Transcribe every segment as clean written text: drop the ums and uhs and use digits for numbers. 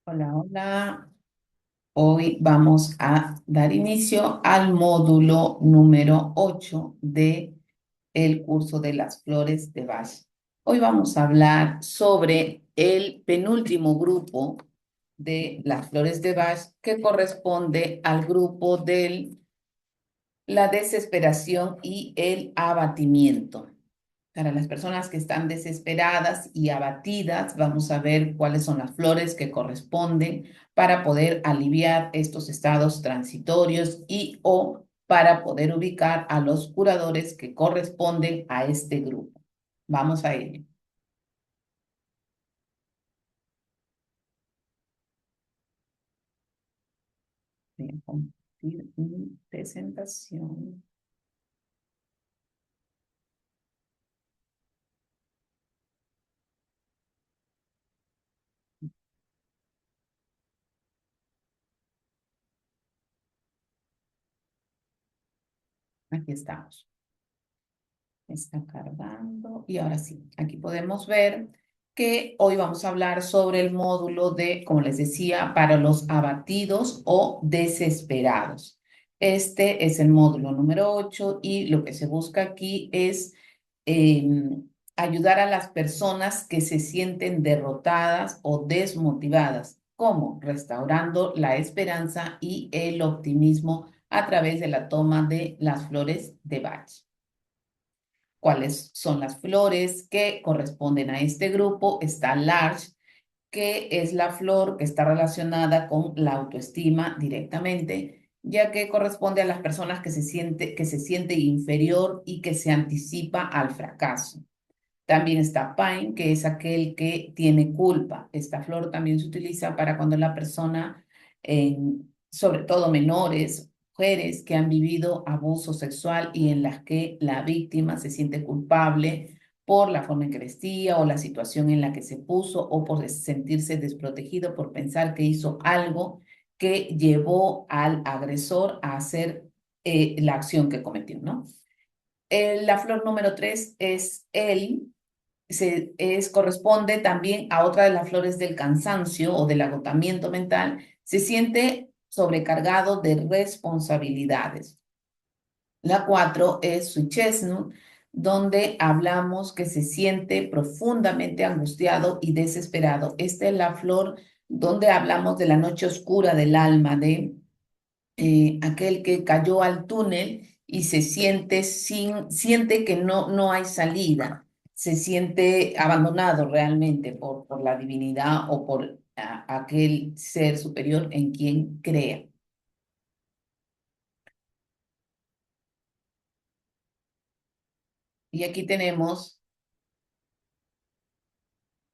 Hola, hola. Hoy vamos a dar inicio al módulo número 8 de el curso de las flores de Bach. Hoy vamos a hablar sobre el penúltimo grupo de las flores de Bach que corresponde al grupo de la desesperación y el abatimiento. Para las personas que están desesperadas y abatidas, vamos a ver cuáles son las flores que corresponden para poder aliviar estos estados transitorios y o para poder ubicar a los curadores que corresponden a este grupo. Vamos a ello. Voy a compartir mi presentación. Aquí estamos. Está cargando. Y ahora sí, aquí podemos ver que hoy vamos a hablar sobre el módulo de, como les decía, para los abatidos o desesperados. Este es el módulo número 8 y lo que se busca aquí es ayudar a las personas que se sienten derrotadas o desmotivadas. ¿Cómo? Restaurando la esperanza y el optimismo a través de la toma de las flores de Bach. ¿Cuáles son las flores que corresponden a este grupo? Está Larch, que es la flor que está relacionada con la autoestima directamente, ya que corresponde a las personas que se siente inferior y que se anticipa al fracaso. También está Pine, que es aquel que tiene culpa. Esta flor también se utiliza para cuando la persona, sobre todo menores, mujeres que han vivido abuso sexual y en las que la víctima se siente culpable por la forma en que vestía o la situación en la que se puso o por sentirse desprotegido por pensar que hizo algo que llevó al agresor a hacer la acción que cometió, ¿no? La flor número 3 es el corresponde también a otra de las flores del cansancio o del agotamiento mental, se siente sobrecargado de responsabilidades. La 4 es su chestnut, donde hablamos que se siente profundamente angustiado y desesperado. Esta es la flor donde hablamos de la noche oscura del alma, de aquel que cayó al túnel y se siente siente que no hay salida, se siente abandonado realmente por la divinidad o por aquel ser superior en quien crea. Y aquí tenemos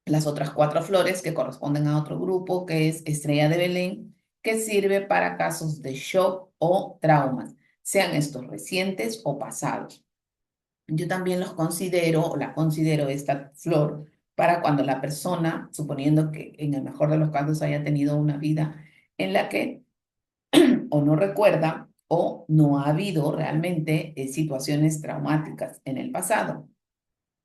las otras cuatro flores que corresponden a otro grupo, que es Estrella de Belén, que sirve para casos de shock o traumas, sean estos recientes o pasados. Yo también los considero, o la considero esta flor, para cuando la persona, suponiendo que en el mejor de los casos haya tenido una vida en la que o no recuerda o no ha habido realmente situaciones traumáticas en el pasado.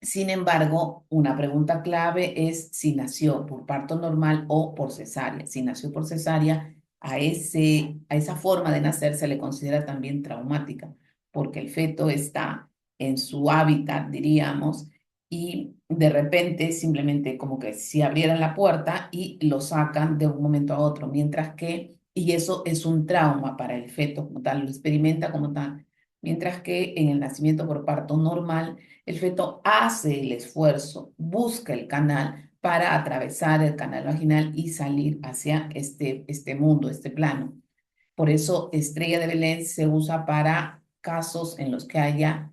Sin embargo, una pregunta clave es si nació por parto normal o por cesárea. Si nació por cesárea, a esa forma de nacer se le considera también traumática, porque el feto está en su hábitat, diríamos, y de repente simplemente como que si abrieran la puerta y lo sacan de un momento a otro, mientras que, y eso es un trauma para el feto como tal, lo experimenta como tal, mientras que en el nacimiento por parto normal, el feto hace el esfuerzo, busca el canal para atravesar el canal vaginal y salir hacia este mundo, este plano. Por eso, estrella de Belén se usa para casos en los que haya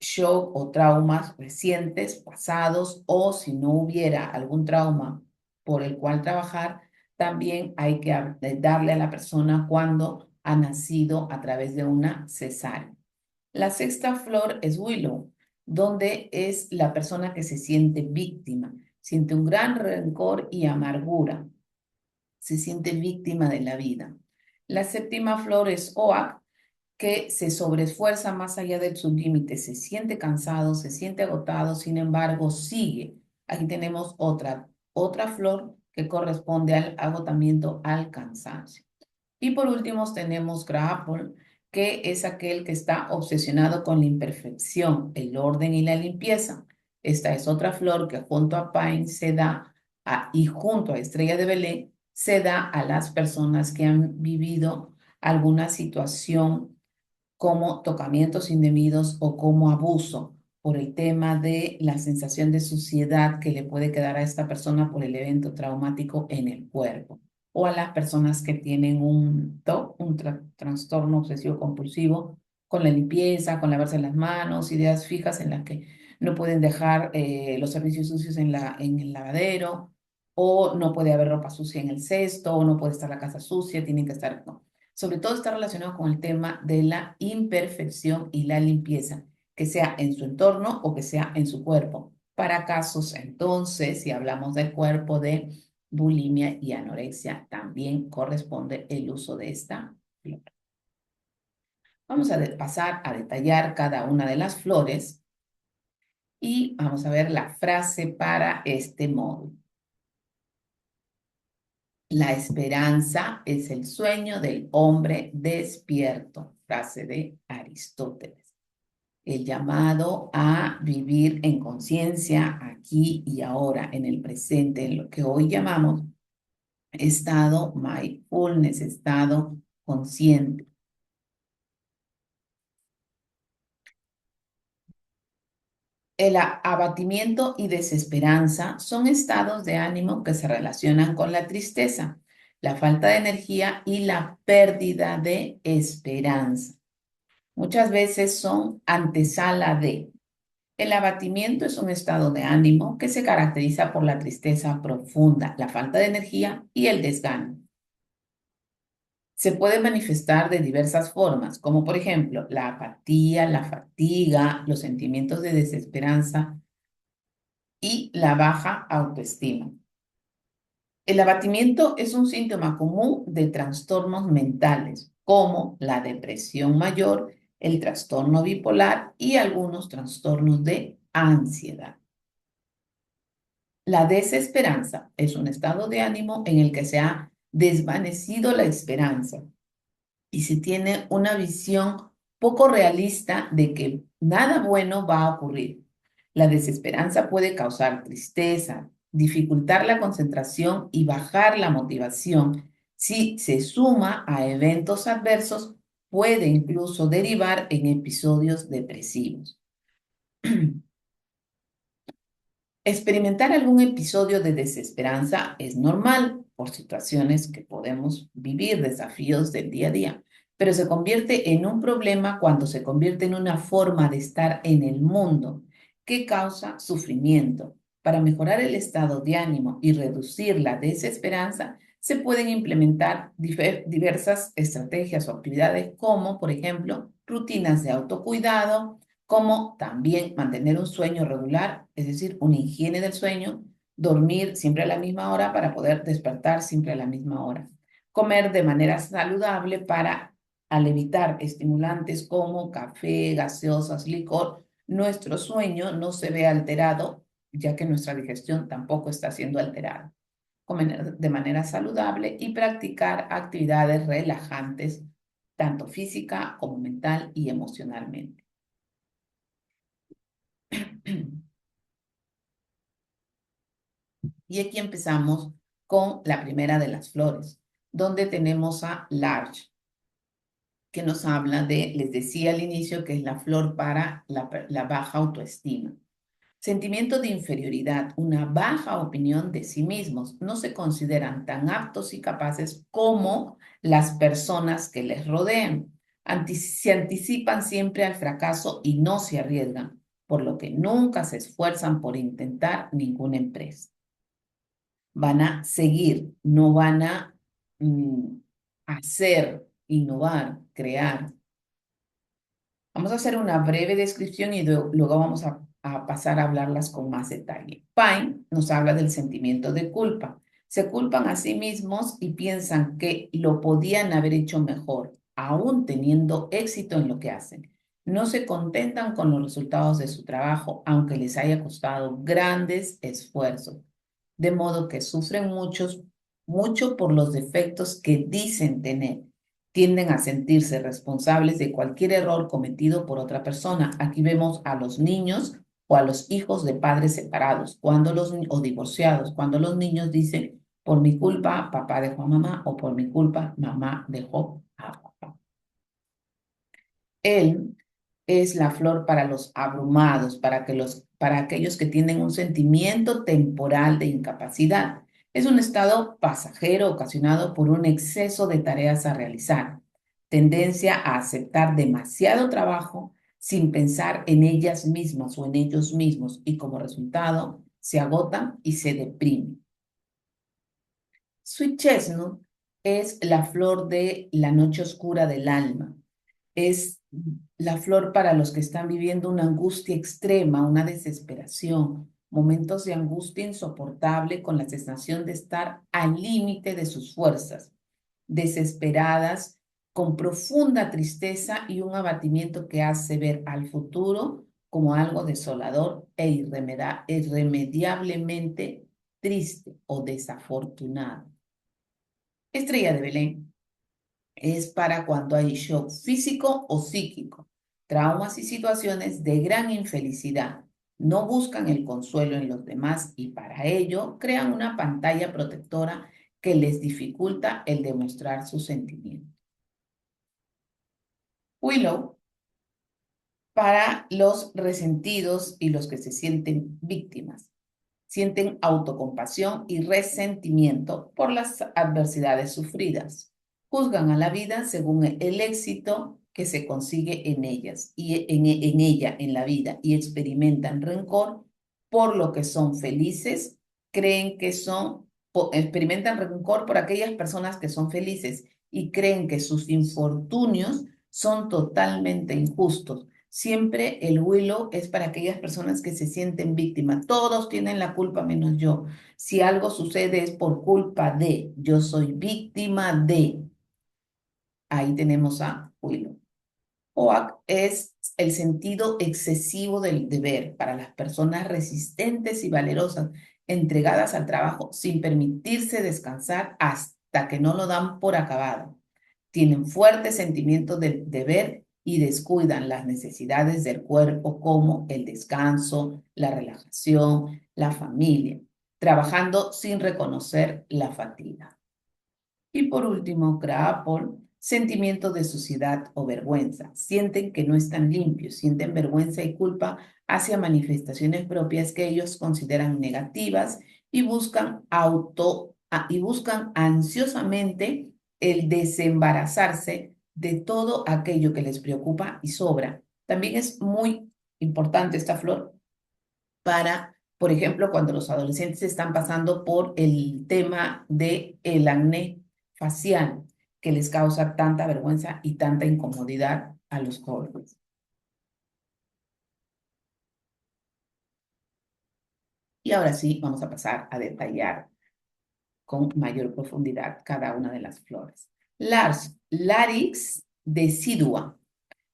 shock o traumas recientes, pasados, o si no hubiera algún trauma por el cual trabajar, también hay que darle a la persona cuando ha nacido a través de una cesárea. La sexta flor es Willow, donde es la persona que se siente víctima, siente un gran rencor y amargura, se siente víctima de la vida. La séptima flor es Oak, que se sobreesfuerza más allá de sus límites, se siente cansado, se siente agotado, sin embargo, sigue. Aquí tenemos otra flor que corresponde al agotamiento, al cansancio. Y por último tenemos Grapple, que es aquel que está obsesionado con la imperfección, el orden y la limpieza. Esta es otra flor que junto a Pine se da y junto a Estrella de Belén se da a las personas que han vivido alguna situación como tocamientos indebidos o como abuso por el tema de la sensación de suciedad que le puede quedar a esta persona por el evento traumático en el cuerpo, o a las personas que tienen un TOC, trastorno obsesivo compulsivo, con la limpieza, con lavarse las manos, ideas fijas en las que no pueden dejar los servicios sucios en el lavadero, o no puede haber ropa sucia en el cesto, o no puede estar la casa sucia, tienen que estar... No. Sobre todo está relacionado con el tema de la imperfección y la limpieza, que sea en su entorno o que sea en su cuerpo. Para casos, entonces, si hablamos del cuerpo de bulimia y anorexia, también corresponde el uso de esta flor. Vamos a pasar a detallar cada una de las flores y vamos a ver la frase para este módulo. La esperanza es el sueño del hombre despierto, frase de Aristóteles. El llamado a vivir en conciencia aquí y ahora, en el presente, en lo que hoy llamamos estado mindfulness, estado consciente. El abatimiento y desesperanza son estados de ánimo que se relacionan con la tristeza, la falta de energía y la pérdida de esperanza. Muchas veces son antesala de. El abatimiento es un estado de ánimo que se caracteriza por la tristeza profunda, la falta de energía y el desgano. Se puede manifestar de diversas formas, como por ejemplo la apatía, la fatiga, los sentimientos de desesperanza y la baja autoestima. El abatimiento es un síntoma común de trastornos mentales, como la depresión mayor, el trastorno bipolar y algunos trastornos de ansiedad. La desesperanza es un estado de ánimo en el que se ha desvanecido la esperanza y se tiene una visión poco realista de que nada bueno va a ocurrir. La desesperanza puede causar tristeza, dificultar la concentración y bajar la motivación. Si se suma a eventos adversos, puede incluso derivar en episodios depresivos. Experimentar algún episodio de desesperanza es normal por situaciones que podemos vivir, desafíos del día a día, pero se convierte en un problema cuando se convierte en una forma de estar en el mundo que causa sufrimiento. Para mejorar el estado de ánimo y reducir la desesperanza, se pueden implementar diversas estrategias o actividades como, por ejemplo, rutinas de autocuidado, como también mantener un sueño regular, es decir, una higiene del sueño, dormir siempre a la misma hora para poder despertar siempre a la misma hora, comer de manera saludable para, al evitar estimulantes como café, gaseosas, licor, nuestro sueño no se ve alterado, ya que nuestra digestión tampoco está siendo alterada. Comer de manera saludable y practicar actividades relajantes, tanto física como mental y emocionalmente. Y aquí empezamos con la primera de las flores, donde tenemos a Large, que nos habla de, les decía al inicio, que es la flor para la baja autoestima. Sentimiento de inferioridad, una baja opinión de sí mismos. No se consideran tan aptos y capaces como las personas que les rodean. Se anticipan siempre al fracaso y no se arriesgan, por lo que nunca se esfuerzan por intentar ninguna empresa. Van a seguir, no van a hacer, innovar, crear. Vamos a hacer una breve descripción y luego vamos a pasar a hablarlas con más detalle. Pine nos habla del sentimiento de culpa. Se culpan a sí mismos y piensan que lo podían haber hecho mejor, aún teniendo éxito en lo que hacen. No se contentan con los resultados de su trabajo, aunque les haya costado grandes esfuerzos. de modo que sufren mucho por los defectos que dicen tener. Tienden a sentirse responsables de cualquier error cometido por otra persona. Aquí vemos a los niños o a los hijos de padres separados o divorciados, cuando los niños dicen, por mi culpa, papá dejó a mamá, o por mi culpa, mamá dejó a papá. Él es la flor para los abrumados, para aquellos que tienen un sentimiento temporal de incapacidad. Es un estado pasajero ocasionado por un exceso de tareas a realizar, tendencia a aceptar demasiado trabajo sin pensar en ellas mismas o en ellos mismos y como resultado se agotan y se deprimen. Sweet Chestnut es la flor de la noche oscura del alma. Es la flor para los que están viviendo una angustia extrema, una desesperación, momentos de angustia insoportable con la sensación de estar al límite de sus fuerzas, desesperadas, con profunda tristeza y un abatimiento que hace ver al futuro como algo desolador e irremediablemente triste o desafortunado. Estrella de Belén es para cuando hay shock físico o psíquico, traumas y situaciones de gran infelicidad. No buscan el consuelo en los demás y para ello crean una pantalla protectora que les dificulta el demostrar sus sentimientos. Willow para los resentidos y los que se sienten víctimas. Sienten autocompasión y resentimiento por las adversidades sufridas. Juzgan a la vida según el éxito que se consigue en ellas y en ella, en la vida, y experimentan rencor por lo que son felices, experimentan rencor por aquellas personas que son felices y creen que sus infortunios son totalmente injustos. Siempre el Willow es para aquellas personas que se sienten víctimas. Todos tienen la culpa menos yo. Si algo sucede es por culpa de, yo soy víctima de. Ahí tenemos a Willow. Oak es el sentido excesivo del deber para las personas resistentes y valerosas, entregadas al trabajo sin permitirse descansar hasta que no lo dan por acabado. Tienen fuertes sentimientos del deber y descuidan las necesidades del cuerpo como el descanso, la relajación, la familia, trabajando sin reconocer la fatiga. Y por último, Kraapol, sentimiento de suciedad o vergüenza. Sienten que no están limpios, sienten vergüenza y culpa hacia manifestaciones propias que ellos consideran negativas y buscan ansiosamente el desembarazarse de todo aquello que les preocupa y sobra. También es muy importante esta flor para, por ejemplo, cuando los adolescentes están pasando por el tema del acné facial que les causa tanta vergüenza y tanta incomodidad a los jóvenes. Y ahora sí, vamos a pasar a detallar con mayor profundidad cada una de las flores. Larix decidua,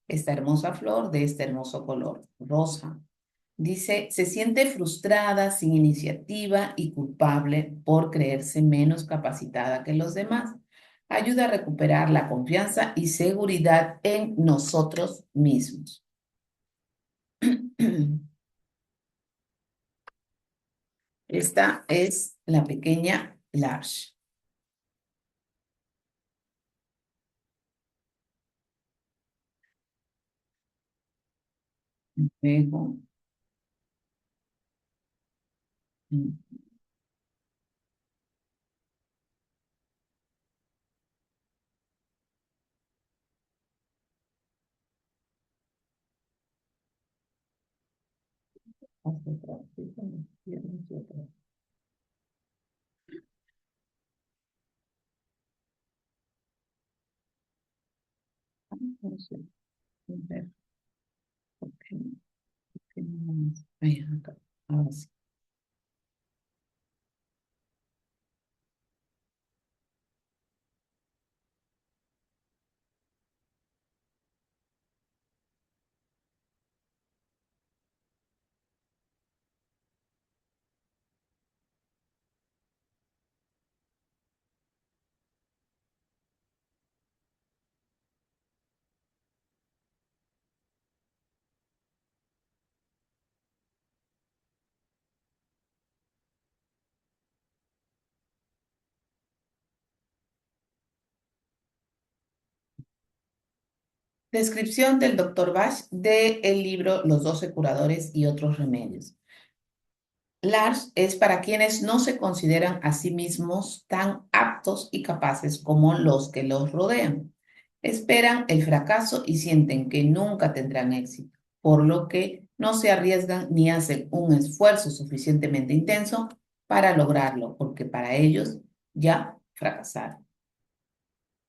esta hermosa flor de este hermoso color rosa. Dice, se siente frustrada, sin iniciativa y culpable por creerse menos capacitada que los demás. Ayuda a recuperar la confianza y seguridad en nosotros mismos. Esta es la pequeña Large. Luego, ahora sí. Descripción del Dr. Bach del libro Los 12 curadores y otros remedios. Lars es para quienes no se consideran a sí mismos tan aptos y capaces como los que los rodean. Esperan el fracaso y sienten que nunca tendrán éxito, por lo que no se arriesgan ni hacen un esfuerzo suficientemente intenso para lograrlo, porque para ellos ya fracasaron.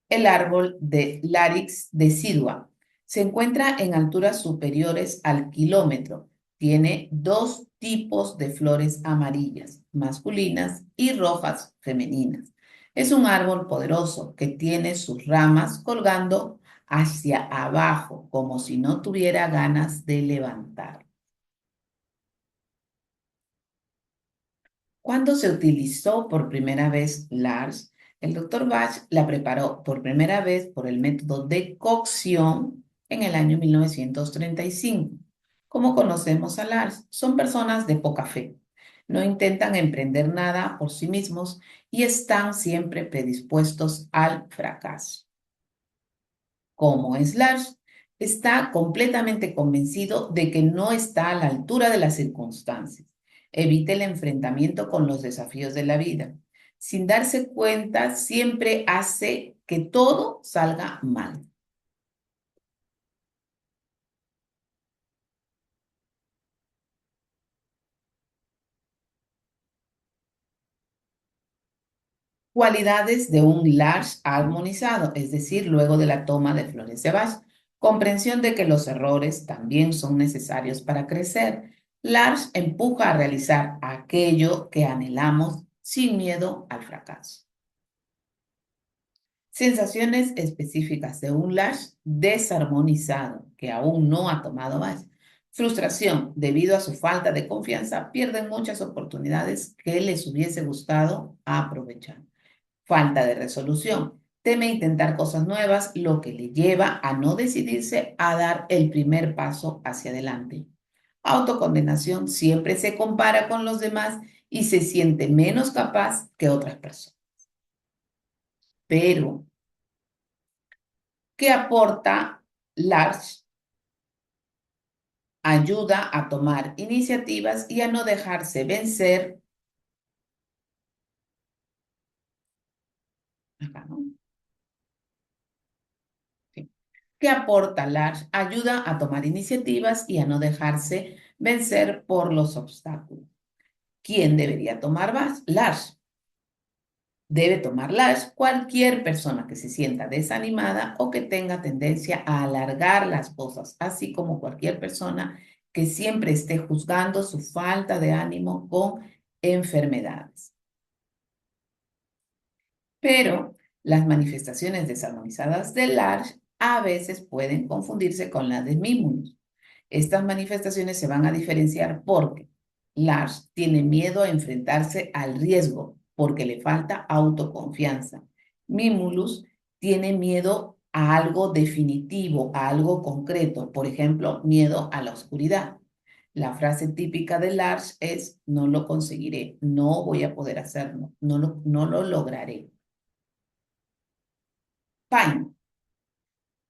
El árbol de Larix decidua se encuentra en alturas superiores al kilómetro. Tiene dos tipos de flores amarillas, masculinas, y rojas, femeninas. Es un árbol poderoso que tiene sus ramas colgando hacia abajo, como si no tuviera ganas de levantar. Cuando se utilizó por primera vez Lars, el doctor Bach la preparó por primera vez por el método de cocción en el año 1935. Como conocemos a Lars, son personas de poca fe. No intentan emprender nada por sí mismos y están siempre predispuestos al fracaso. Como es Lars, está completamente convencido de que no está a la altura de las circunstancias. Evita el enfrentamiento con los desafíos de la vida. Sin darse cuenta, siempre hace que todo salga mal. Cualidades de un Lars armonizado, es decir, luego de la toma de flores de Bach. Comprensión de que los errores también son necesarios para crecer. Lars empuja a realizar aquello que anhelamos sin miedo al fracaso. Sensaciones específicas de un Lars desarmonizado que aún no ha tomado Bach. Frustración debido a su falta de confianza, pierden muchas oportunidades que les hubiese gustado aprovechar. Falta de resolución. Teme intentar cosas nuevas, lo que le lleva a no decidirse a dar el primer paso hacia adelante. Autocondenación. Siempre se compara con los demás y se siente menos capaz que otras personas. Pero, ¿qué aporta Lars? Ayuda a tomar iniciativas y a no dejarse vencer. Acá, ¿no? Sí. ¿Qué aporta Lars? Ayuda a tomar iniciativas y a no dejarse vencer por los obstáculos. ¿Quién debería tomar Lars? Debe tomar Lars cualquier persona que se sienta desanimada o que tenga tendencia a alargar las cosas, así como cualquier persona que siempre esté juzgando su falta de ánimo con enfermedades. Pero las manifestaciones desarmonizadas de Lars a veces pueden confundirse con las de Mimulus. Estas manifestaciones se van a diferenciar porque Lars tiene miedo a enfrentarse al riesgo porque le falta autoconfianza. Mimulus tiene miedo a algo definitivo, a algo concreto, por ejemplo, miedo a la oscuridad. La frase típica de Lars es: no lo conseguiré, no voy a poder hacerlo, no lo lograré. Pine,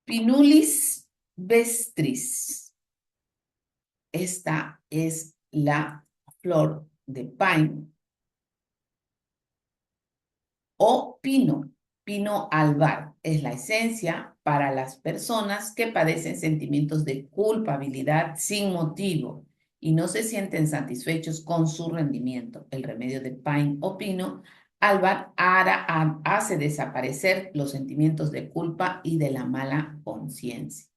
Pinulis vestris. Esta es la flor de pine o pino. Pino albar es la esencia para las personas que padecen sentimientos de culpabilidad sin motivo y no se sienten satisfechos con su rendimiento. El remedio de pine o pino albar hace desaparecer los sentimientos de culpa y de la mala conciencia.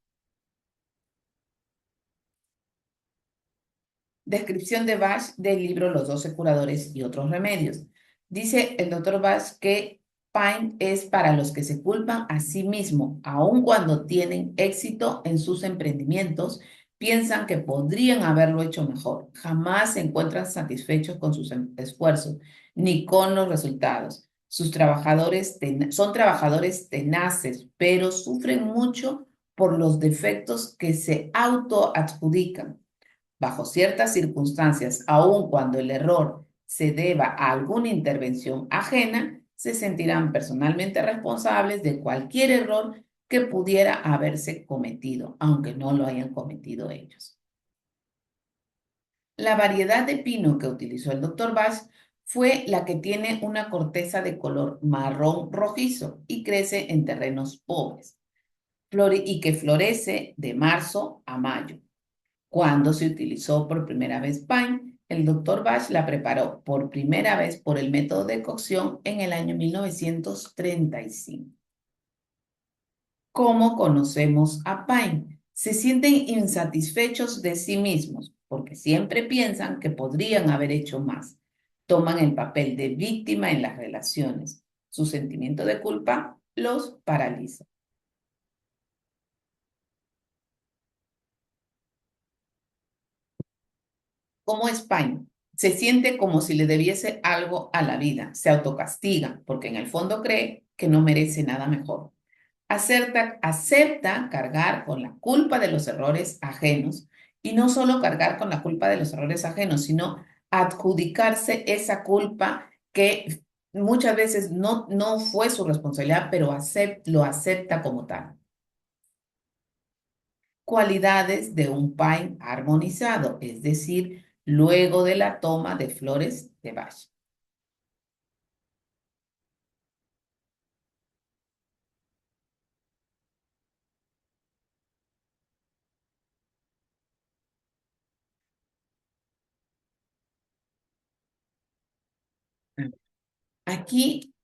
Descripción de Bach del libro Los 12 curadores y otros remedios. Dice el doctor Bach que Pine es para los que se culpan a sí mismo, aun cuando tienen éxito en sus emprendimientos, piensan que podrían haberlo hecho mejor. Jamás se encuentran satisfechos con sus esfuerzos ni con los resultados. Sus trabajadores son trabajadores tenaces, pero sufren mucho por los defectos que se autoadjudican. Bajo ciertas circunstancias, aun cuando el error se deba a alguna intervención ajena, se sentirán personalmente responsables de cualquier error que pudiera haberse cometido, aunque no lo hayan cometido ellos. La variedad de pino que utilizó el Dr. Bach fue la que tiene una corteza de color marrón rojizo y crece en terrenos pobres, y que florece de marzo a mayo. Cuando se utilizó por primera vez pine, el Dr. Bach la preparó por primera vez por el método de cocción en el año 1935. ¿Cómo conocemos a Pine? Se sienten insatisfechos de sí mismos porque siempre piensan que podrían haber hecho más. Toman el papel de víctima en las relaciones. Su sentimiento de culpa los paraliza. ¿Cómo es Pine? Se siente como si le debiese algo a la vida. Se autocastiga porque en el fondo cree que no merece nada mejor. Acepta cargar con la culpa de los errores ajenos y no solo cargar con la culpa de los errores ajenos, sino adjudicarse esa culpa que muchas veces no fue su responsabilidad, pero lo acepta como tal. Cualidades de un pine armonizado, es decir, luego de la toma de flores de Bach. Aquí,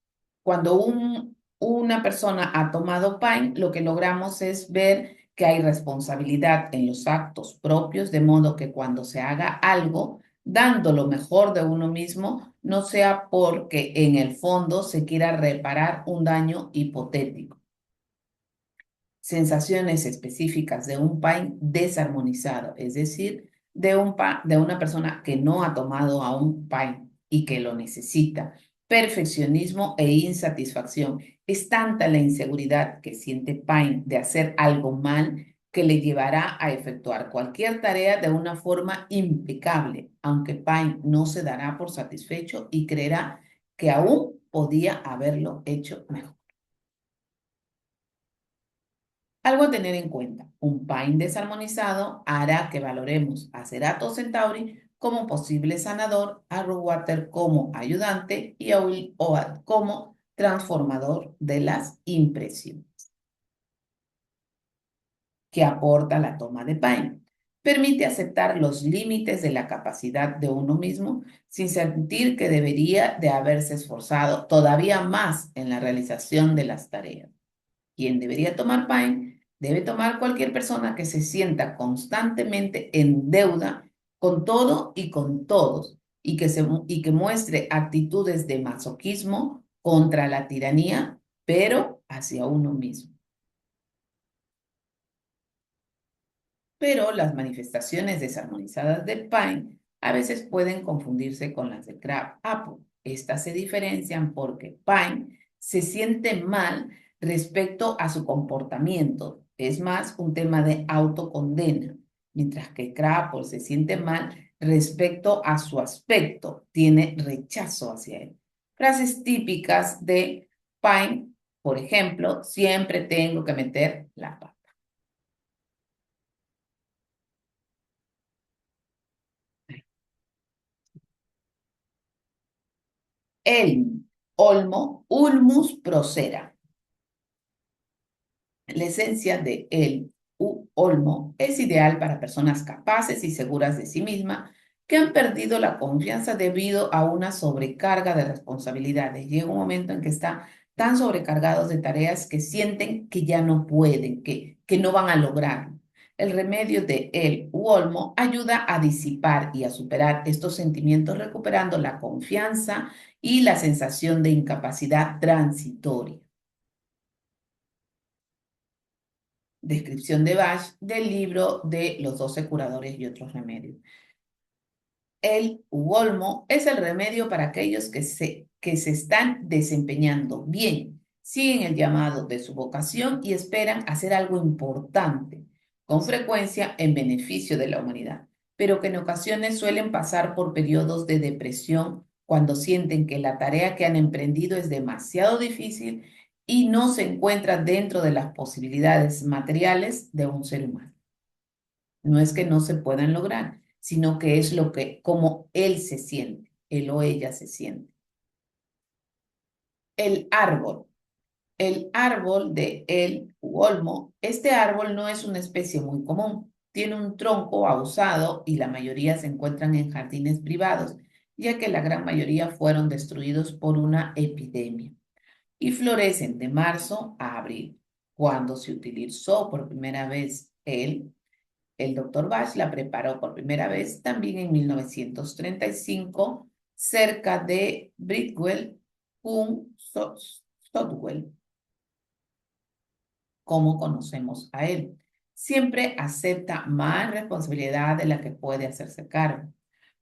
cuando una persona ha tomado Pine, lo que logramos es ver que hay responsabilidad en los actos propios, de modo que cuando se haga algo, dando lo mejor de uno mismo, no sea porque en el fondo se quiera reparar un daño hipotético. Sensaciones específicas de un pain desarmonizado, es decir, de una persona que no ha tomado a un pain y que lo necesita. Perfeccionismo e insatisfacción. Es tanta la inseguridad que siente Pain de hacer algo mal que le llevará a efectuar cualquier tarea de una forma impecable, aunque Pain no se dará por satisfecho y creerá que aún podía haberlo hecho mejor. Algo a tener en cuenta, un pain desarmonizado hará que valoremos a Cerato Centauri como posible sanador, a Rockwater como ayudante y a Will Oat como transformador de las impresiones que aporta la toma de pain. Permite aceptar los límites de la capacidad de uno mismo sin sentir que debería de haberse esforzado todavía más en la realización de las tareas. Quien debería tomar Pine debe tomar cualquier persona que se sienta constantemente en deuda con todo y con todos y que muestre actitudes de masoquismo contra la tiranía, pero hacia uno mismo. Pero las manifestaciones desarmonizadas del Pine a veces pueden confundirse con las de Crab Apple. Estas se diferencian porque Pine se siente mal respecto a su comportamiento. Es más un tema de autocondena, mientras que Crab Apple se siente mal respecto a su aspecto, tiene rechazo hacia él. Frases típicas de Pine, por ejemplo, siempre tengo que meter la pata. El olmo, Ulmus procera. La esencia de el olmo es ideal para personas capaces y seguras de sí misma que han perdido la confianza debido a una sobrecarga de responsabilidades. Llega un momento en que están tan sobrecargados de tareas que sienten que ya no pueden, que no van a lograr. El remedio de el olmo ayuda a disipar y a superar estos sentimientos recuperando la confianza y la sensación de incapacidad transitoria. Descripción de Bach del libro de Los 12 curadores y otros remedios. El Uolmo es el remedio para aquellos que se están desempeñando bien, siguen el llamado de su vocación y esperan hacer algo importante, con frecuencia en beneficio de la humanidad, pero que en ocasiones suelen pasar por periodos de depresión cuando sienten que la tarea que han emprendido es demasiado difícil y no se encuentra dentro de las posibilidades materiales de un ser humano. No es que no se puedan lograr, sino que es lo que, como él se siente, él o ella se siente. El árbol. El árbol de el u olmo, este árbol no es una especie muy común. Tiene un tronco ausado y la mayoría se encuentran en jardines privados, ya que la gran mayoría fueron destruidos por una epidemia. Y florecen de marzo a abril. Cuando se utilizó por primera vez el doctor Bach la preparó por primera vez también en 1935 cerca de Bridwell, Southwell, como conocemos a él. Siempre acepta más responsabilidad de la que puede hacerse cargo.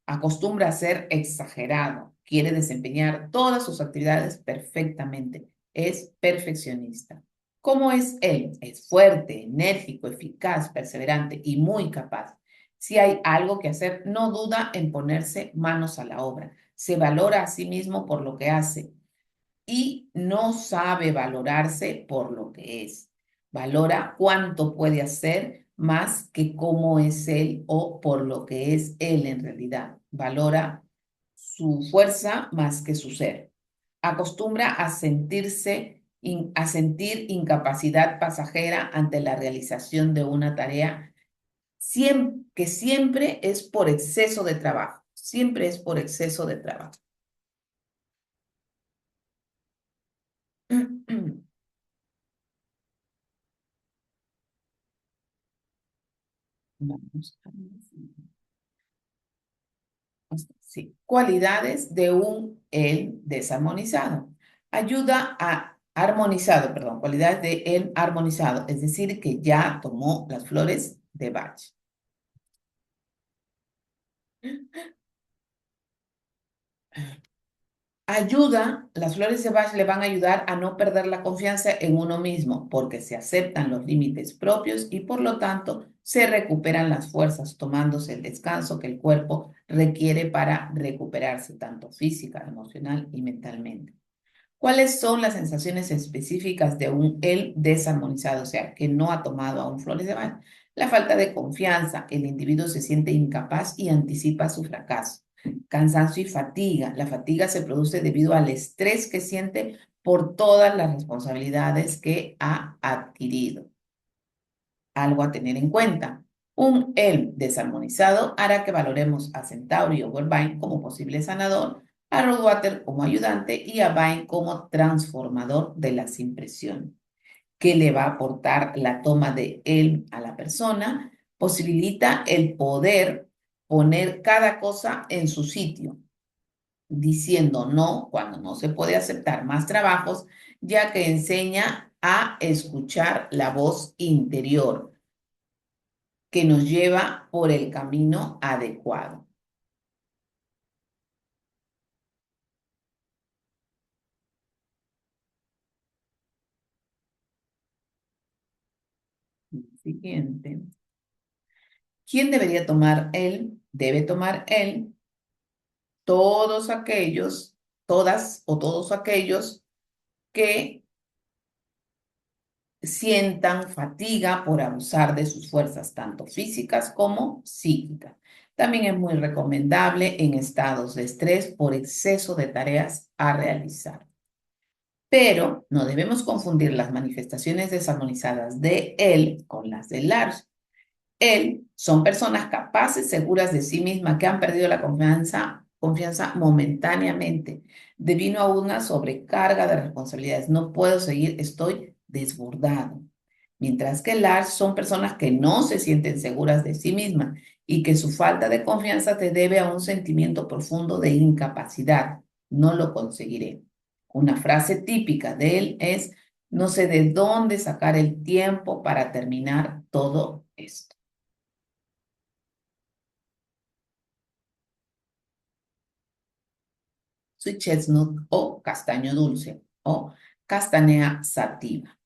Acostumbra a ser exagerado. Quiere desempeñar todas sus actividades perfectamente. Es perfeccionista. ¿Cómo es él? Es fuerte, enérgico, eficaz, perseverante y muy capaz. Si hay algo que hacer, no duda en ponerse manos a la obra. Se valora a sí mismo por lo que hace y no sabe valorarse por lo que es. Valora cuánto puede hacer más que cómo es él o por lo que es él en realidad. Valora su fuerza más que su ser. Acostumbra a a sentir incapacidad pasajera ante la realización de una tarea que siempre es por exceso de trabajo. Siempre es por exceso de trabajo. Vamos a ver. Sí. Cualidades de un él desarmonizado. Ayuda a armonizado, perdón, cualidades de él armonizado, es decir, que ya tomó las flores de Bach. Las flores de Bach le van a ayudar a no perder la confianza en uno mismo, porque se aceptan los límites propios y por lo tanto se recuperan las fuerzas, tomándose el descanso que el cuerpo requiere para recuperarse, tanto física, emocional y mentalmente. ¿Cuáles son las sensaciones específicas de un él desarmonizado, o sea, que no ha tomado aún flores de Bach? La falta de confianza, el individuo se siente incapaz y anticipa su fracaso. Cansancio y fatiga. La fatiga se produce debido al estrés que siente por todas las responsabilidades que ha adquirido. Algo a tener en cuenta. Un él desarmonizado hará que valoremos a Centauri o Wolverine como posible sanador, a Roadwater como ayudante y a Vine como transformador de las impresiones. ¿Qué le va a aportar la toma de él a la persona? Posibilita el poder poner cada cosa en su sitio, diciendo no cuando no se puede aceptar más trabajos, ya que enseña a escuchar la voz interior que nos lleva por el camino adecuado. Siguiente. ¿Quién debería tomar él? Debe tomar él todos aquellos, todas o todos aquellos que sientan fatiga por abusar de sus fuerzas, tanto físicas como psíquicas. También es muy recomendable en estados de estrés por exceso de tareas a realizar. Pero no debemos confundir las manifestaciones desarmonizadas de él con las de Lars. Él son personas capaces, seguras de sí mismas, que han perdido la confianza momentáneamente debido a una sobrecarga de responsabilidades. No puedo seguir, estoy desbordado. Mientras que Lars son personas que no se sienten seguras de sí mismas y que su falta de confianza te debe a un sentimiento profundo de incapacidad. No lo conseguiré. Una frase típica de él es, no sé de dónde sacar el tiempo para terminar todo esto. Sweet chestnut o castaño dulce o castanea sativa.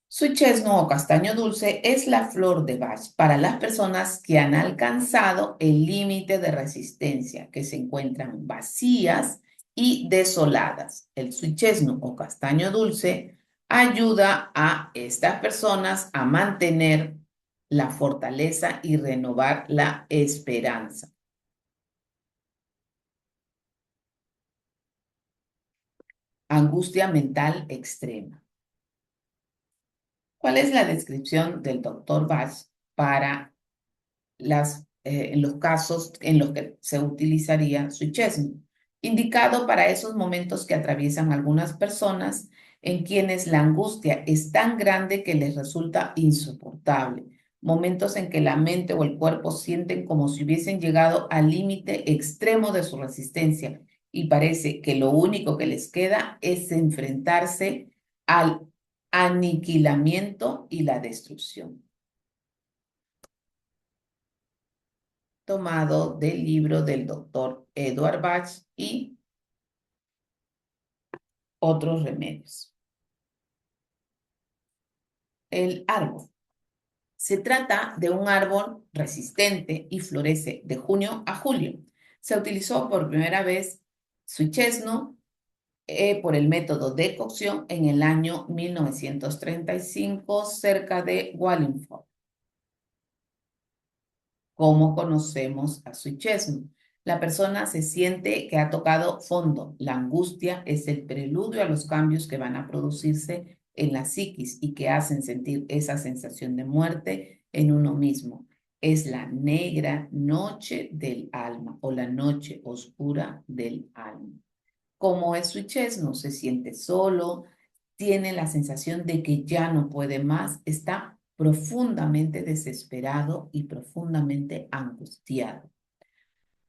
Sweet chestnut o castaño dulce es la flor de Bach para las personas que han alcanzado el límite de resistencia, que se encuentran vacías y desoladas. El suichesno o castaño dulce ayuda a estas personas a mantener la fortaleza y renovar la esperanza. Angustia mental extrema. ¿Cuál es la descripción del doctor Bach para en los casos en los que se utilizaría suichesmo? Indicado para esos momentos que atraviesan algunas personas en quienes la angustia es tan grande que les resulta insoportable. Momentos en que la mente o el cuerpo sienten como si hubiesen llegado al límite extremo de su resistencia y parece que lo único que les queda es enfrentarse al aniquilamiento y la destrucción. Tomado del libro del doctor Edward Bach y otros remedios. El árbol. Se trata de un árbol resistente y florece de junio a julio. Se utilizó por primera vez suichesno por el método de cocción en el año 1935 cerca de Wallingford. ¿Cómo conocemos a suichesno? La persona se siente que ha tocado fondo. La angustia es el preludio a los cambios que van a producirse en la psiquis y que hacen sentir esa sensación de muerte en uno mismo. Es la negra noche del alma o la noche oscura del alma. Como es suichesno, se siente solo, tiene la sensación de que ya no puede más, está profundamente desesperado y profundamente angustiado.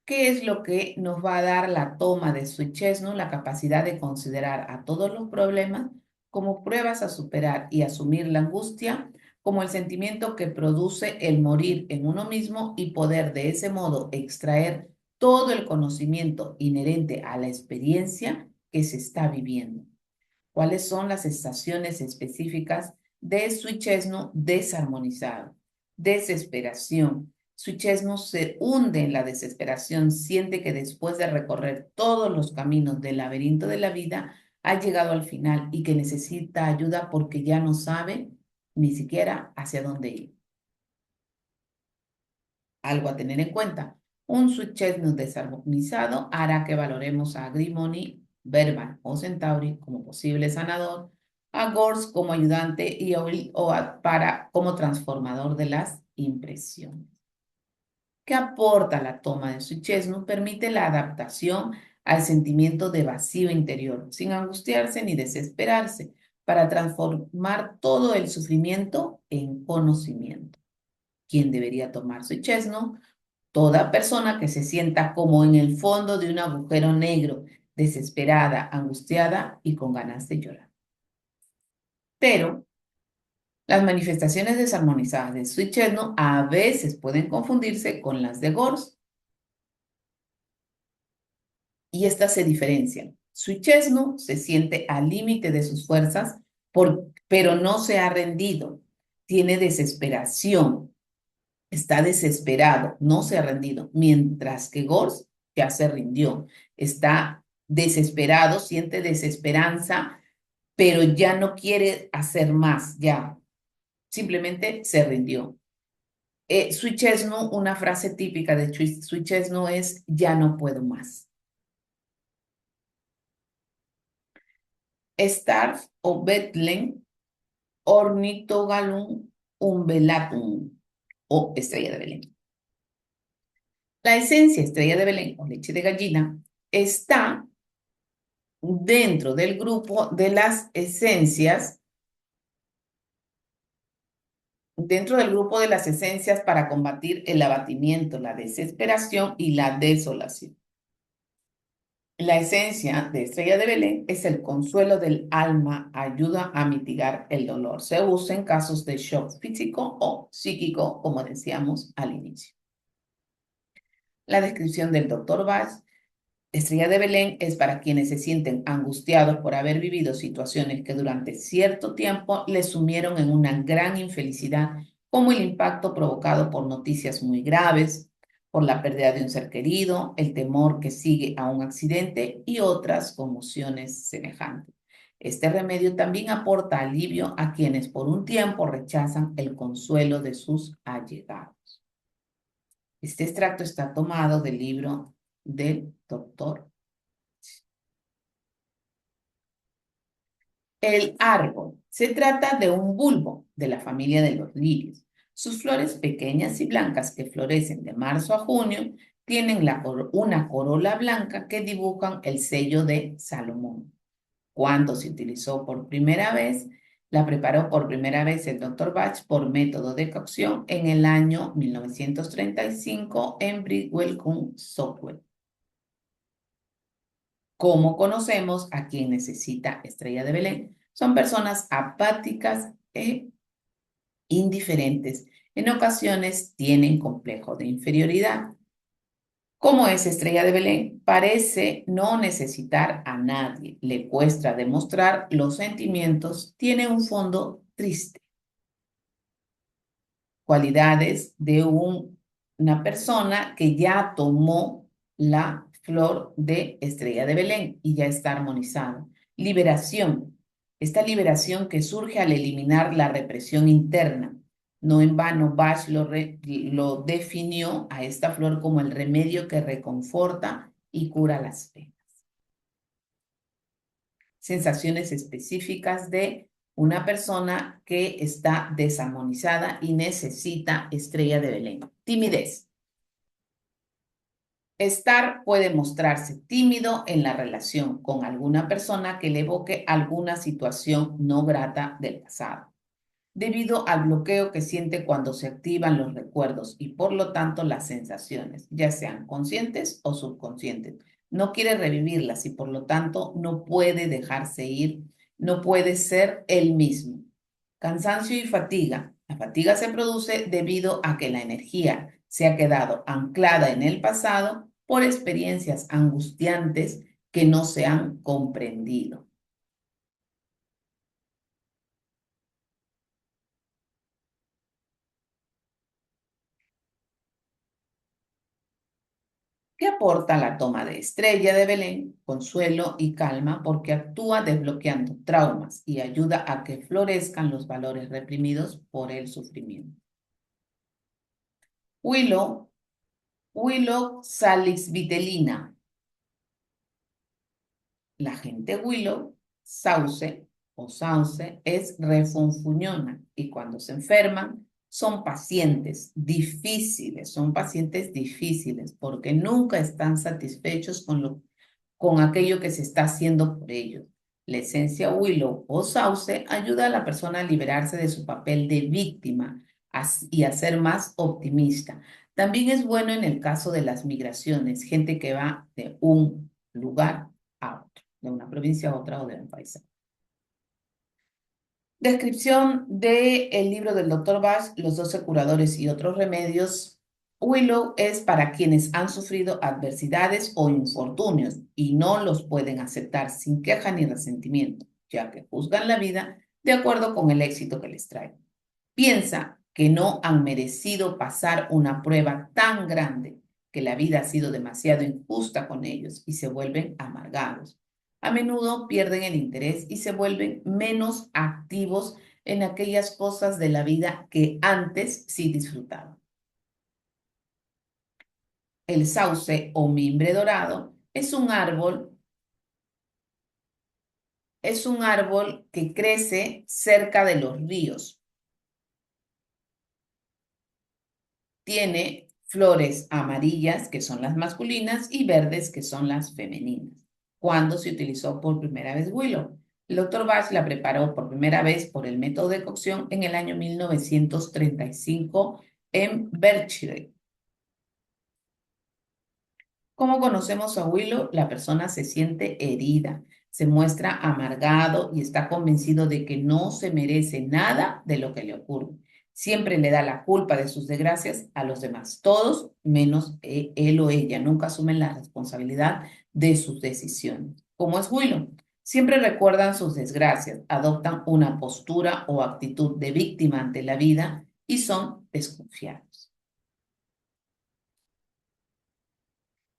¿Qué es lo que nos va a dar la toma de suichesno? La capacidad de considerar a todos los problemas como pruebas a superar y asumir la angustia como el sentimiento que produce el morir en uno mismo y poder de ese modo extraer todo el conocimiento inherente a la experiencia que se está viviendo. ¿Cuáles son las estaciones específicas de suichesno desarmonizado? Desesperación. Suichesno se hunde en la desesperación, siente que después de recorrer todos los caminos del laberinto de la vida, ha llegado al final y que necesita ayuda porque ya no sabe ni siquiera hacia dónde ir. Algo a tener en cuenta. Un suichesno desarmonizado hará que valoremos a Grimoni, Bergman o Centauri como posible sanador, a Gors como ayudante y para como transformador de las impresiones. ¿Qué aporta la toma de suichesno? Permite la adaptación al sentimiento de vacío interior, sin angustiarse ni desesperarse, para transformar todo el sufrimiento en conocimiento. ¿Quién debería tomar suichesno? Toda persona que se sienta como en el fondo de un agujero negro, desesperada, angustiada y con ganas de llorar. Pero las manifestaciones desarmonizadas de suichesno a veces pueden confundirse con las de Gors y estas se diferencian. Suichesno se siente al límite de sus fuerzas, pero no se ha rendido. Tiene desesperación, está desesperado, no se ha rendido, mientras que Gors ya se rindió, está desesperado, siente desesperanza, pero ya no quiere hacer más, ya simplemente se rindió. Suichesno, una frase típica de Suichesno es ya no puedo más. Starf o Bethlen, Ornithogalum umbelatum o estrella de Belén. La esencia estrella de Belén o leche de gallina está dentro del grupo de las esencias, dentro del grupo de las esencias para combatir el abatimiento, la desesperación y la desolación. La esencia de estrella de Belén es el consuelo del alma, ayuda a mitigar el dolor. Se usa en casos de shock físico o psíquico, como decíamos al inicio. La descripción del Dr. Bach. Estrella de Belén es para quienes se sienten angustiados por haber vivido situaciones que durante cierto tiempo les sumieron en una gran infelicidad, como el impacto provocado por noticias muy graves, por la pérdida de un ser querido, el temor que sigue a un accidente y otras conmociones semejantes. Este remedio también aporta alivio a quienes por un tiempo rechazan el consuelo de sus allegados. Este extracto está tomado del libro del doctor. El árbol. Se trata de un bulbo de la familia de los lirios. Sus flores pequeñas y blancas que florecen de marzo a junio tienen una corola blanca que dibujan el sello de Salomón. Cuando se utilizó por primera vez, la preparó por primera vez el Dr. Bach por método de cocción en el año 1935 en Bridwell con Software. ¿Cómo conocemos a quien necesita estrella de Belén? Son personas apáticas e indiferentes. En ocasiones tienen complejo de inferioridad. Como es estrella de Belén, parece no necesitar a nadie. Le cuesta demostrar los sentimientos. Tiene un fondo triste. Cualidades de una persona que ya tomó la flor de estrella de Belén y ya está armonizado. Liberación. Esta liberación que surge al eliminar la represión interna. No en vano, Bach lo definió a esta flor como el remedio que reconforta y cura las penas. Sensaciones específicas de una persona que está desarmonizada y necesita estrella de Belén. Timidez. Estar puede mostrarse tímido en la relación con alguna persona que le evoque alguna situación no grata del pasado, debido al bloqueo que siente cuando se activan los recuerdos y por lo tanto las sensaciones, ya sean conscientes o subconscientes. No quiere revivirlas y por lo tanto no puede dejarse ir, no puede ser él mismo. Cansancio y fatiga. La fatiga se produce debido a que la energía se ha quedado anclada en el pasado por experiencias angustiantes que no se han comprendido. ¿Qué aporta la toma de estrella de Belén? Consuelo y calma porque actúa desbloqueando traumas y ayuda a que florezcan los valores reprimidos por el sufrimiento. Willow salixvitelina. La gente Willow, sauce o sauce, es refunfuñona y cuando se enferman son pacientes difíciles porque nunca están satisfechos con aquello que se está haciendo por ellos. La esencia Willow o sauce ayuda a la persona a liberarse de su papel de víctima y a ser más optimista. También es bueno en el caso de las migraciones, gente que va de un lugar a otro, de una provincia a otra o de un país a otro. Descripción del libro del Dr. Bach, Los 12 curadores y otros remedios. Willow es para quienes han sufrido adversidades o infortunios y no los pueden aceptar sin queja ni resentimiento, ya que juzgan la vida de acuerdo con el éxito que les trae. Piensa que no han merecido pasar una prueba tan grande, que la vida ha sido demasiado injusta con ellos y se vuelven amargados. A menudo pierden el interés y se vuelven menos activos en aquellas cosas de la vida que antes sí disfrutaban. El sauce o mimbre dorado es un árbol que crece cerca de los ríos. Tiene flores amarillas, que son las masculinas, y verdes, que son las femeninas. ¿Cuándo se utilizó por primera vez Willow? El Dr. Bach la preparó por primera vez por el método de cocción en el año 1935 en Berkshire. ¿Cómo conocemos a Willow? La persona se siente herida, se muestra amargado y está convencido de que no se merece nada de lo que le ocurre. Siempre le da la culpa de sus desgracias a los demás, todos menos él o ella. Nunca asumen la responsabilidad de sus decisiones. ¿Cómo es Willow? Siempre recuerdan sus desgracias, adoptan una postura o actitud de víctima ante la vida y son desconfiados.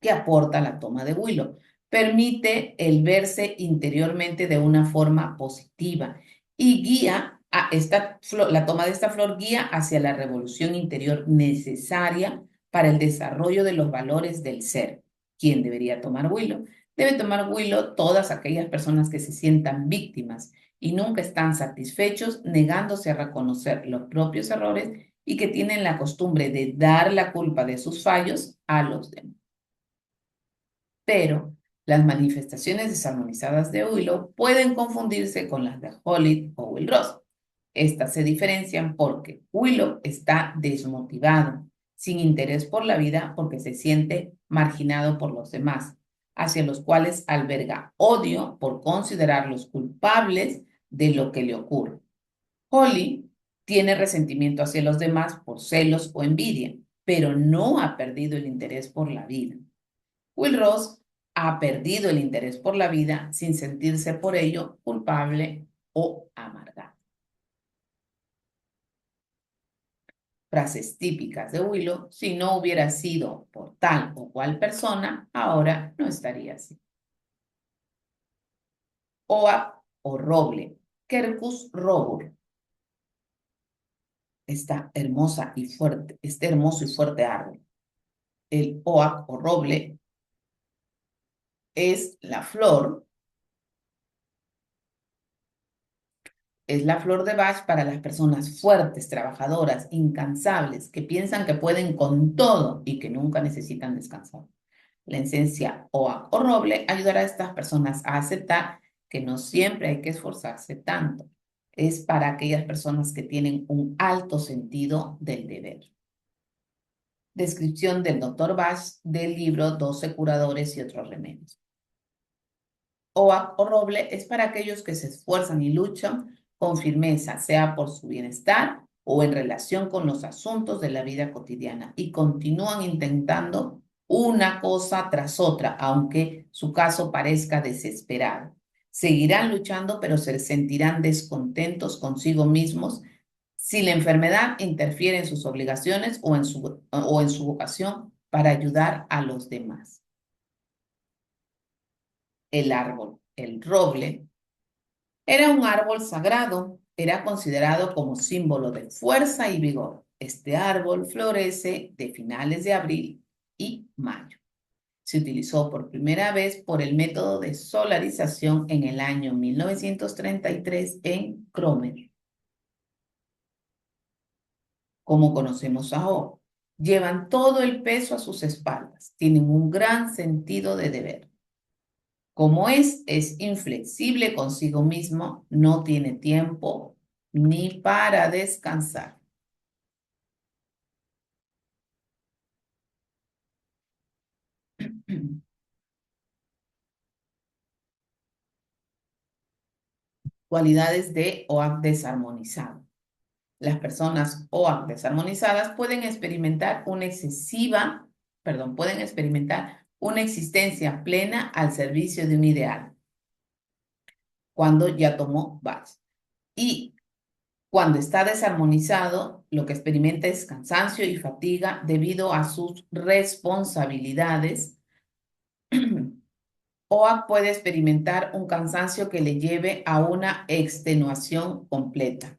que aporta la toma de Willow. Permite el verse interiormente de una forma positiva y guía a esta flor, la toma de esta flor guía hacia la revolución interior necesaria para el desarrollo de los valores del ser. ¿Quién debería tomar Willow? Debe tomar Willow todas aquellas personas que se sientan víctimas y nunca están satisfechos, negándose a reconocer los propios errores y que tienen la costumbre de dar la culpa de sus fallos a los demás. Pero las manifestaciones desarmonizadas de Willow pueden confundirse con las de Holly o Will Ross. Estas se diferencian porque Willow está desmotivado, sin interés por la vida porque se siente marginado por los demás, hacia los cuales alberga odio por considerarlos culpables de lo que le ocurre. Holly tiene resentimiento hacia los demás por celos o envidia, pero no ha perdido el interés por la vida. Will Ross ha perdido el interés por la vida sin sentirse por ello culpable o amargado. Frases típicas de Willow: si no hubiera sido por tal o cual persona, ahora no estaría así. Oak o roble, Quercus robur. Este hermoso y fuerte árbol. El oak o roble es la flor de Bach para las personas fuertes, trabajadoras, incansables, que piensan que pueden con todo y que nunca necesitan descansar. La esencia oak o roble ayudará a estas personas a aceptar que no siempre hay que esforzarse tanto. Es para aquellas personas que tienen un alto sentido del deber. Descripción del Dr. Bach del libro 12 curadores y otros remedios. Oak o roble es para aquellos que se esfuerzan y luchan con firmeza, sea por su bienestar o en relación con los asuntos de la vida cotidiana, y continúan intentando una cosa tras otra, aunque su caso parezca desesperado. Seguirán luchando, pero se sentirán descontentos consigo mismos si la enfermedad interfiere en sus obligaciones o en su vocación para ayudar a los demás. El árbol, el roble, era un árbol sagrado, era considerado como símbolo de fuerza y vigor. Este árbol florece de finales de abril y mayo. Se utilizó por primera vez por el método de solarización en el año 1933 en Cromer. Como conocemos ahora, llevan todo el peso a sus espaldas, tienen un gran sentido de deber. Como es inflexible consigo mismo, no tiene tiempo ni para descansar. Cualidades de OAC desarmonizado. Las personas OAC desarmonizadas pueden experimentar una existencia plena al servicio de un ideal, cuando ya tomó Bach. Y cuando está desarmonizado, lo que experimenta es cansancio y fatiga debido a sus responsabilidades. OAC puede experimentar un cansancio que le lleve a una extenuación completa.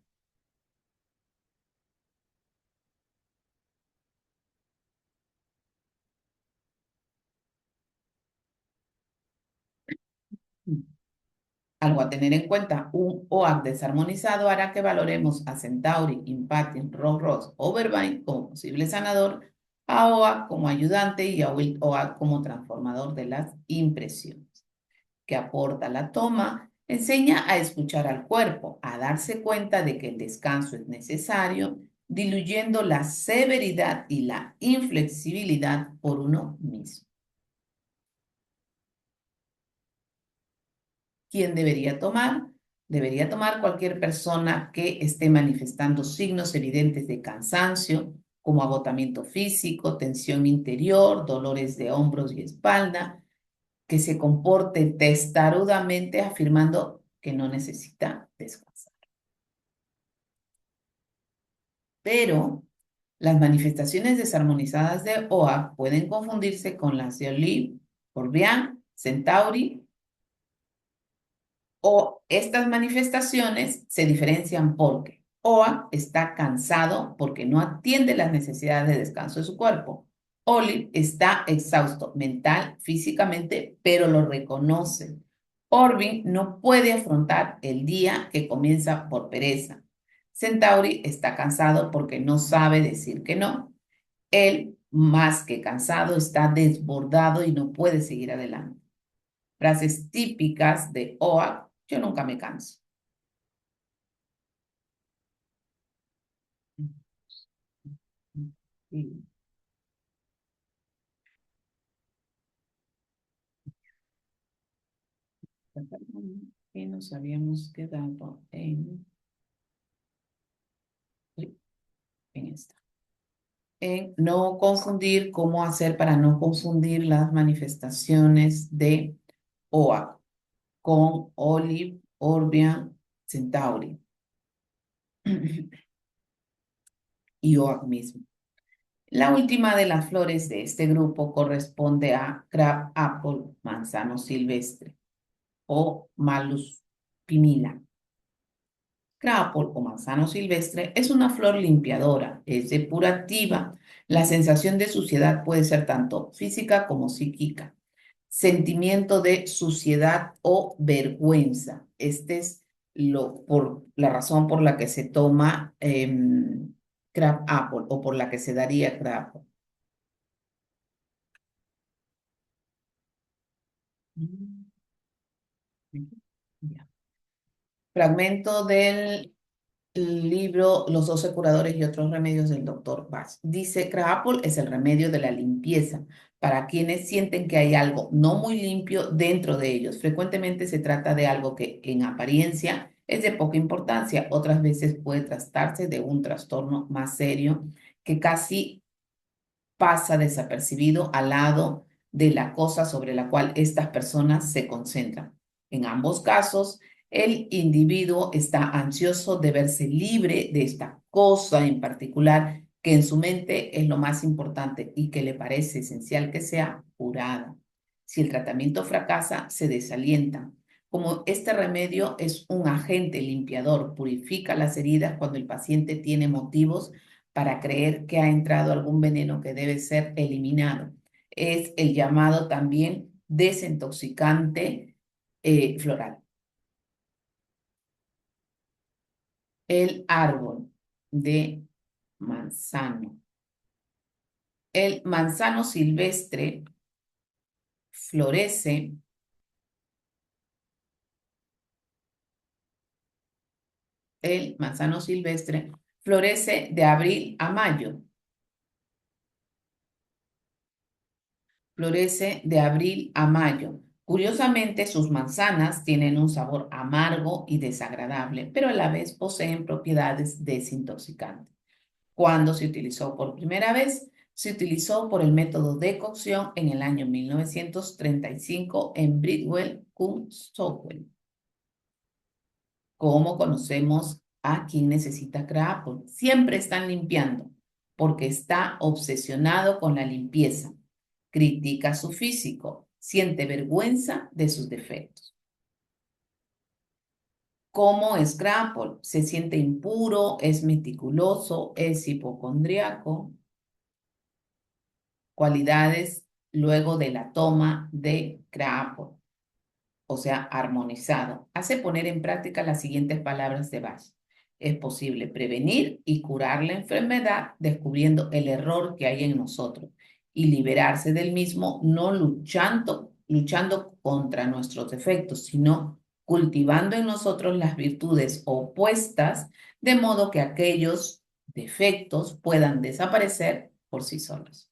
Algo a tener en cuenta: un OAC desarmonizado hará que valoremos a Centauri, Impatiens, Ross o Vervain como posible sanador, a OAC como ayudante y a OAC como transformador de las impresiones. Que aporta la toma, enseña a escuchar al cuerpo, a darse cuenta de que el descanso es necesario, diluyendo la severidad y la inflexibilidad por uno mismo. ¿Quién debería tomar? Debería tomar cualquier persona que esté manifestando signos evidentes de cansancio, como agotamiento físico, tensión interior, dolores de hombros y espalda, que se comporte testarudamente afirmando que no necesita descansar. Pero Las manifestaciones desarmonizadas de OA pueden confundirse con las de Olive, Orbián, Centauri, o estas manifestaciones se diferencian porque OA está cansado porque no atiende las necesidades de descanso de su cuerpo. Olive está exhausto mental, físicamente, pero lo reconoce. Orvin no puede afrontar el día que comienza por pereza. Centauri está cansado porque no sabe decir que no. Él, más que cansado, está desbordado y no puede seguir adelante. Frases típicas de OA: yo nunca me canso. Sí. Y nos habíamos quedado en esta. En no confundir, cómo hacer para no confundir las manifestaciones de OA con Olive, Orbian, Centauri y OA mismo. La última de las flores de este grupo corresponde a Crab Apple, manzano silvestre, o Malus pinila. Crab o manzano silvestre es una flor limpiadora, es depurativa. La sensación de suciedad puede ser tanto física como psíquica. Sentimiento de suciedad o vergüenza. Este es por la razón por la que se toma Crab Apple o por la que se daría Crab Apple. Mm, ya. Fragmento del libro Los 12 curadores y otros remedios del doctor Bach. Dice, Crapple es el remedio de la limpieza para quienes sienten que hay algo no muy limpio dentro de ellos. Frecuentemente se trata de algo que en apariencia es de poca importancia, otras veces puede tratarse de un trastorno más serio que casi pasa desapercibido al lado de la cosa sobre la cual estas personas se concentran. En ambos casos, el individuo está ansioso de verse libre de esta cosa en particular que en su mente es lo más importante y que le parece esencial que sea curada. Si el tratamiento fracasa, se desalienta. Como este remedio es un agente limpiador, purifica las heridas cuando el paciente tiene motivos para creer que ha entrado algún veneno que debe ser eliminado. Es el llamado también desintoxicante floral. El árbol de manzano. El manzano silvestre florece, el manzano silvestre florece de abril a mayo. Florece de abril a mayo. Curiosamente, sus manzanas tienen un sabor amargo y desagradable, pero a la vez poseen propiedades desintoxicantes. ¿Cuándo se utilizó por primera vez? Se utilizó por el método de cocción en el año 1935 en Bridwell, cum Stockwell. ¿Cómo conocemos a quien necesita Crapple? Siempre están limpiando, porque está obsesionado con la limpieza. Critica su físico, siente vergüenza de sus defectos. ¿Cómo es Crapple? Se siente impuro, es meticuloso, es hipocondriaco. Cualidades luego de la toma de Crapple, o sea, armonizado. Hace poner en práctica las siguientes palabras de Bach. Es posible prevenir y curar la enfermedad descubriendo el error que hay en nosotros y liberarse del mismo, no luchando contra nuestros defectos, sino cultivando en nosotros las virtudes opuestas, de modo que aquellos defectos puedan desaparecer por sí solos.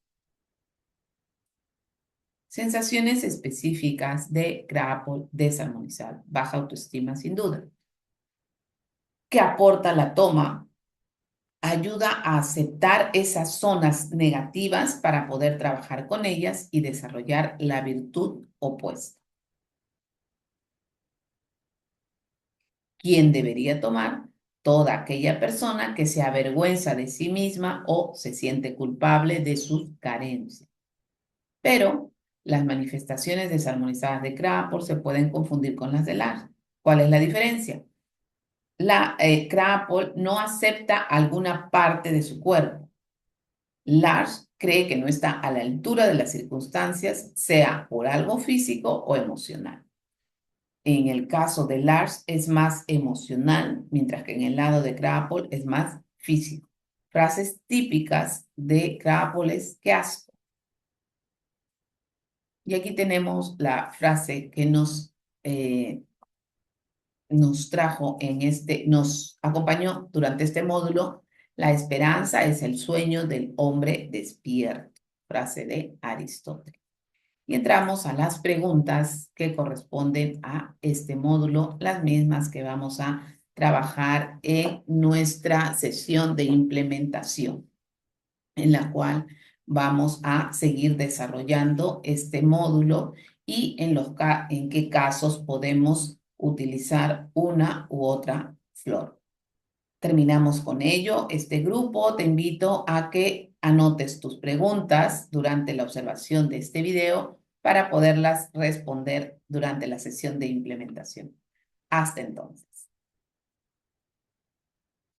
Sensaciones específicas de Crapple desarmonizado. Baja autoestima sin duda. ¿Qué aporta la toma? Ayuda a aceptar esas zonas negativas para poder trabajar con ellas y desarrollar la virtud opuesta. ¿Quién debería tomar? toda aquella persona que se avergüenza de sí misma o se siente culpable de sus carencias. Pero las manifestaciones desarmonizadas de Crapold se pueden confundir con las de Lars. ¿Cuál es la diferencia? Crapold no acepta alguna parte de su cuerpo. Lars cree que no está a la altura de las circunstancias, sea por algo físico o emocional. En el caso de Lars es más emocional, mientras que en el lado de Crapold es más físico. Frases típicas de Crapold es "qué asco". Y aquí tenemos la frase que nos acompañó durante este módulo. La esperanza es el sueño del hombre despierto. Frase de Aristóteles. Y entramos a las preguntas que corresponden a este módulo, las mismas que vamos a trabajar en nuestra sesión de implementación, en la cual vamos a seguir desarrollando este módulo y en qué casos podemos utilizar una u otra flor. Terminamos con ello este grupo. Te invito a que anotes tus preguntas durante la observación de este video para poderlas responder durante la sesión de implementación. Hasta entonces.